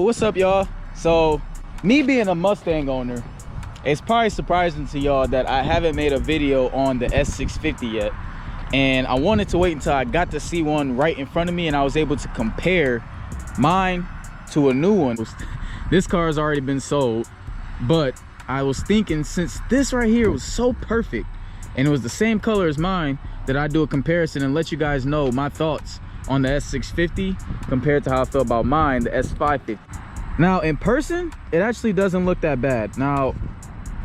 What's up, y'all? So me being a Mustang owner, it's probably surprising to y'all that I haven't made a video on the S650 yet, and I wanted to wait until I got to see one right in front of me and I was able to compare mine to a new one. This car has already been sold, but I was thinking, since this right here was so perfect and it was the same color as mine, that I'd do a comparison and let you guys know my thoughts on the S650 compared to how I feel about mine, the S550. Now in person, it actually doesn't look that bad. Now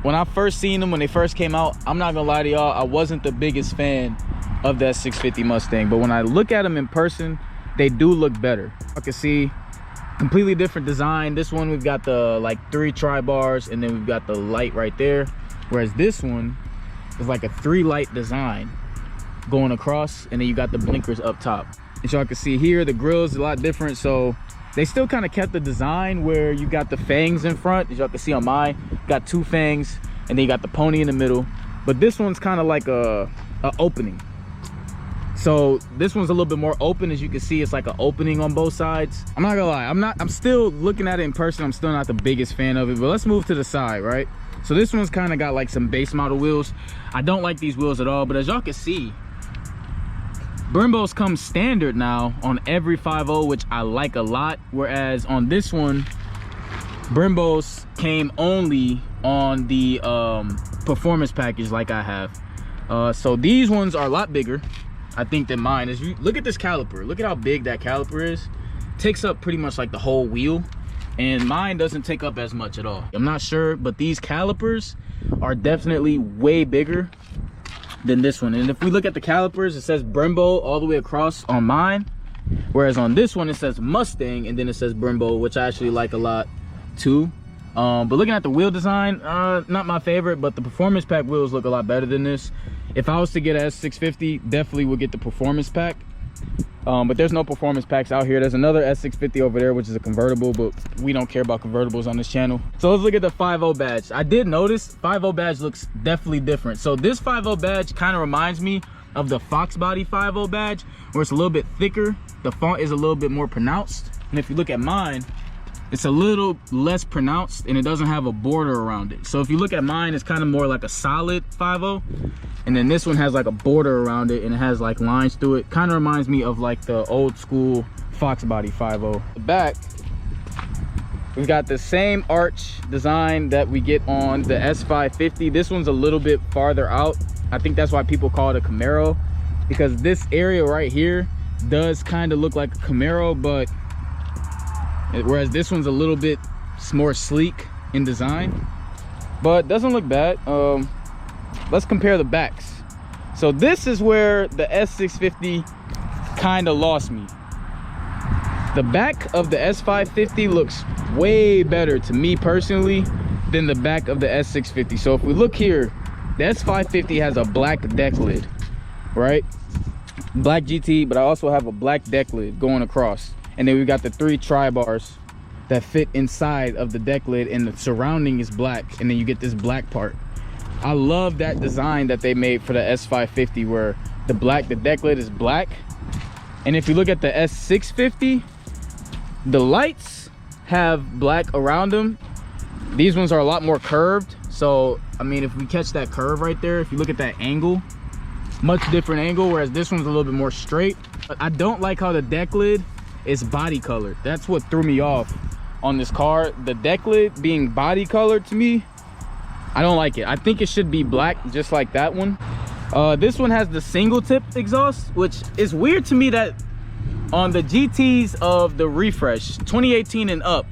when I first seen them, when they first came out, I'm not gonna lie to y'all, I wasn't the biggest fan of the S650 Mustang, but when I look at them in person, they do look better. I can see completely different design. This one, we've got the like 3 tri-bars, and then we've got the light right there, whereas this one is like a 3 light design going across, and then you got the blinkers up top. As y'all can see here, the grill is a lot different, so they still kind of kept the design where you got the fangs in front. As y'all can see on mine, got 2 fangs, and then you got the pony in the middle. But this one's kind of like a opening. So this one's a little bit more open. As you can see, it's like an opening on both sides. I'm not gonna lie, I'm still looking at it in person, I'm still not the biggest fan of it. But let's move to the side, right? So this one's kind of got like some base model wheels. I don't like these wheels at all, but as y'all can see, Brembos come standard now on every 5.0, which I like a lot. Whereas on this one, Brembos came only on the performance package like I have. So these ones are a lot bigger, I think, than mine. As you look at this caliper, look at how big that caliper is. Takes up pretty much like the whole wheel, and mine doesn't take up as much at all. I'm not sure, but these calipers are definitely way bigger than this one. And if we look at the calipers, it says Brembo all the way across on mine, whereas on this one it says Mustang and then it says Brembo, which I actually like a lot too. But looking at the wheel design, not my favorite, but the performance pack wheels look a lot better than this. If I was to get a S650, definitely would get the performance pack, but there's no performance packs out here. There's another S650 over there, which is a convertible, but we don't care about convertibles on this channel. So let's look at the 5.0 badge. I did notice 5.0 badge looks definitely different. So this 5.0 badge kind of reminds me of the Fox Body 5.0 badge, where it's a little bit thicker, the font is a little bit more pronounced, and if you look at mine, it's a little less pronounced and it doesn't have a border around it. So if you look at mine, it's kind of more like a solid 5.0, and then this one has like a border around it and it has like lines through it. Kind of reminds me of like the old school Fox Body 5.0. The back, we've got the same arch design that we get on the S550. This one's a little bit farther out. I think that's why people call it a Camaro, because this area right here does kind of look like a Camaro, but whereas this one's a little bit more sleek in design, but doesn't look bad. Let's compare the backs. So this is where the S650 kind of lost me. The back of the S550 looks way better to me personally than the back of the S650. So if we look here, the S550 has a black deck lid, right? Black GT, but I also have a black deck lid going across. And then we've got the 3 tri-bars that fit inside of the deck lid, and the surrounding is black, and then you get this black part. I love that design that they made for the S550, where the deck lid is black. And if you look at the S650, the lights have black around them. These ones are a lot more curved. So I mean, if we catch that curve right there, if you look at that angle, much different angle, whereas this one's a little bit more straight. But I don't like how the deck lid is body colored. That's what threw me off on this car. The deck lid being body colored, to me, I don't like it. I think it should be black, just like that one. This one has the single tip exhaust, which is weird to me that on the GTs of the refresh 2018 and up,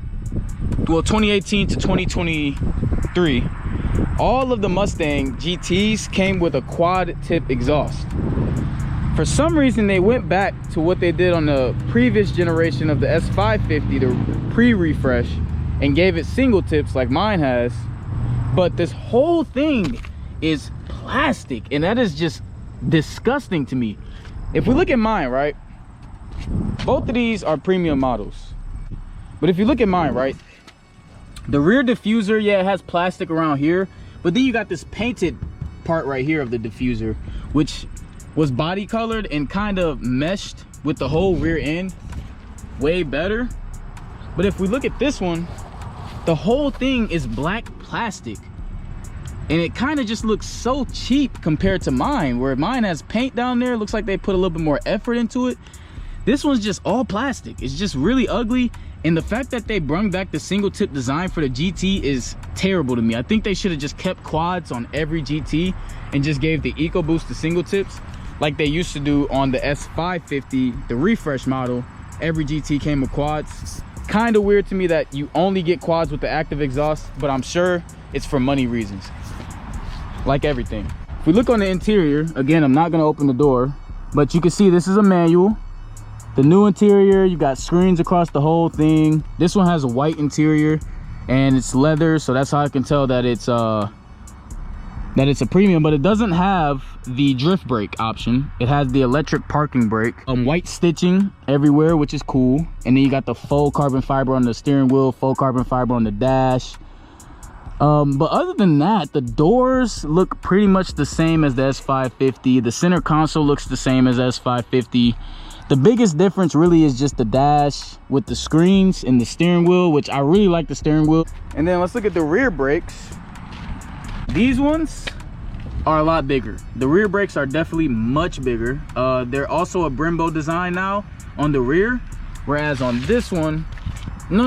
well, 2018 to 2023, all of the Mustang GTs came with a quad tip exhaust. For some reason, they went back to what they did on the previous generation of the S550, the pre-refresh, and gave it single tips like mine has. but this whole thing is plastic, and that is just disgusting to me. If we look at mine, right, both of these are premium models, but if you look at mine, right, the rear diffuser, yeah, it has plastic around here, but then you got this painted part right here of the diffuser, which was body colored and kind of meshed with the whole rear end way better. But if we look at this one, the whole thing is black plastic, and it kind of just looks so cheap compared to mine, where mine has paint down there. It looks like they put a little bit more effort into it. This one's just all plastic. It's just really ugly, and the fact that they brought back the single tip design for the GT is terrible to me. I think they should have just kept quads on every GT and just gave the EcoBoost the single tips like they used to do on the S550, the refresh model. Every GT came with quads. Kind of weird to me that you only get quads with the active exhaust, but I'm sure it's for money reasons, like everything. If we look on the interior, again, I'm not going to open the door, but you can see this is a manual. The new interior, you got screens across the whole thing. This one has a white interior and it's leather, so that's how I can tell that it's a premium. But it doesn't have the drift brake option. It has the electric parking brake. White stitching everywhere, which is cool. And then you got the faux carbon fiber on the steering wheel, faux carbon fiber on the dash. But other than that, the doors look pretty much the same as the S550. The center console looks the same as S550. The biggest difference really is just the dash with the screens and the steering wheel, which I really like the steering wheel. And then let's look at the rear brakes. These ones are a lot bigger. The rear brakes are definitely much bigger. They're also a Brembo design now on the rear, whereas on this one, no,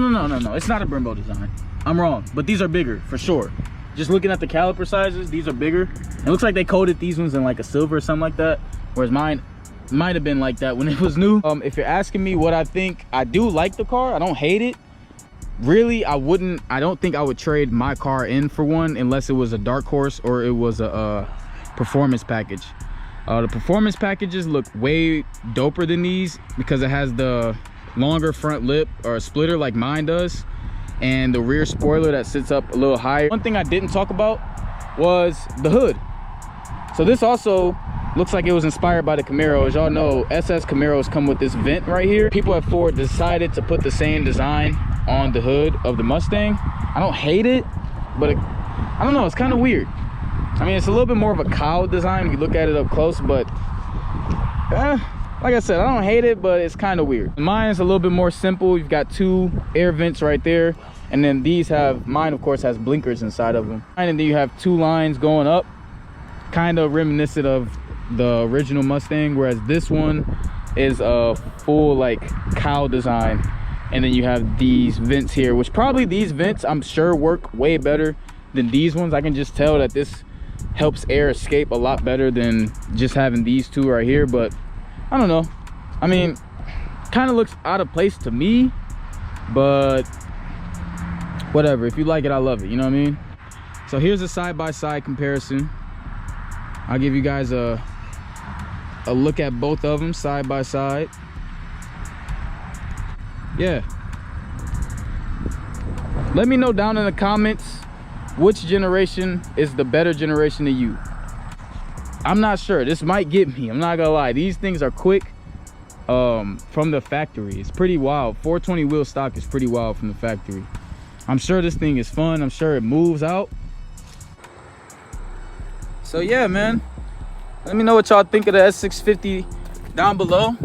it's not a Brembo design. I'm wrong, but these are bigger for sure. Just looking at the caliper sizes, these are bigger. It looks like they coated these ones in like a silver or something like that, whereas mine might have been like that when it was new. If you're asking me what I think, I do like the car. I don't hate it. Really, I don't think I would trade my car in for one unless it was a dark horse or it was a performance package. The performance packages look way doper than these because it has the longer front lip or a splitter like mine does, and the rear spoiler that sits up a little higher. One thing I didn't talk about was the hood. So this also looks like it was inspired by the Camaro. As y'all know, SS Camaros come with this vent right here. People at Ford decided to put the same design on the hood of the Mustang. I don't hate it, but I don't know, it's kind of weird. I mean, it's a little bit more of a cowl design if you look at it up close, but like I said, I don't hate it, but it's kind of weird. Mine's a little bit more simple. You've got two air vents right there, and then mine of course has blinkers inside of them. And then you have two lines going up, kind of reminiscent of the original Mustang, whereas this one is a full like cowl design. And then you have these vents here, which probably these vents I'm sure work way better than these ones. I can just tell that this helps air escape a lot better than just having these two right here. But I don't know, I mean, kind of looks out of place to me, but whatever. If you like it, I love it, you know what I mean? So here's a side-by-side comparison. I'll give you guys a look at both of them side by side. Yeah, let me know down in the comments which generation is the better generation to you. I'm not sure. This might get me, I'm not gonna lie. These things are quick from the factory. It's pretty wild. 420 wheel stock is pretty wild from the factory. I'm sure this thing is fun. I'm sure it moves out. So yeah, man, let me know what y'all think of the S650 down below.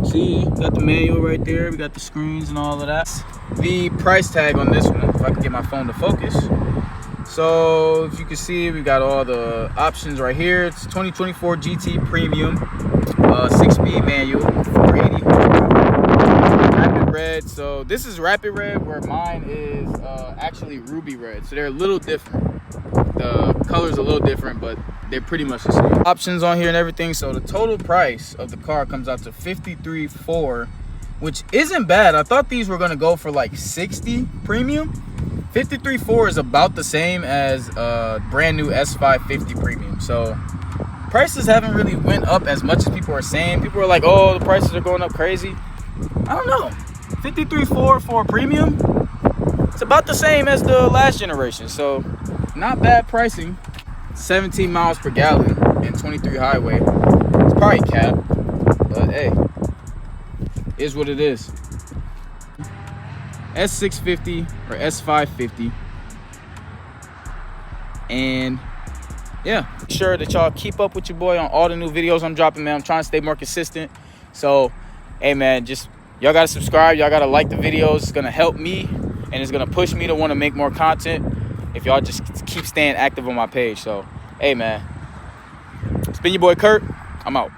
See, got the manual right there. We got the screens and all of that. The price tag on this one, if I can get my phone to focus. So if you can see, we got all the options right here. It's 2024 GT Premium, 6-speed manual, 480. Rapid red. So this is rapid red, where mine is actually ruby red. So they're a little different. The color's a little different, but they're pretty much the same. Options on here and everything. So the total price of the car comes out to $53,400, which isn't bad. I thought these were gonna go for like $60 premium. $53,400 is about the same as brand new S550 premium. So prices haven't really went up as much as people are saying. People are like, oh, the prices are going up crazy. I don't know. $53,400 for a premium, it's about the same as the last generation. So not bad pricing. 17 miles per gallon and 23 highway. It's probably cap, but hey, is what it is. S650 or S550. And yeah, make sure that y'all keep up with your boy on all the new videos I'm dropping, man. I'm trying to stay more consistent. So, hey, man, just y'all got to subscribe. Y'all got to like the videos. It's going to help me, and it's going to push me to want to make more content if y'all just keep staying active on my page. So, hey, man, it's been your boy Kurt. I'm out.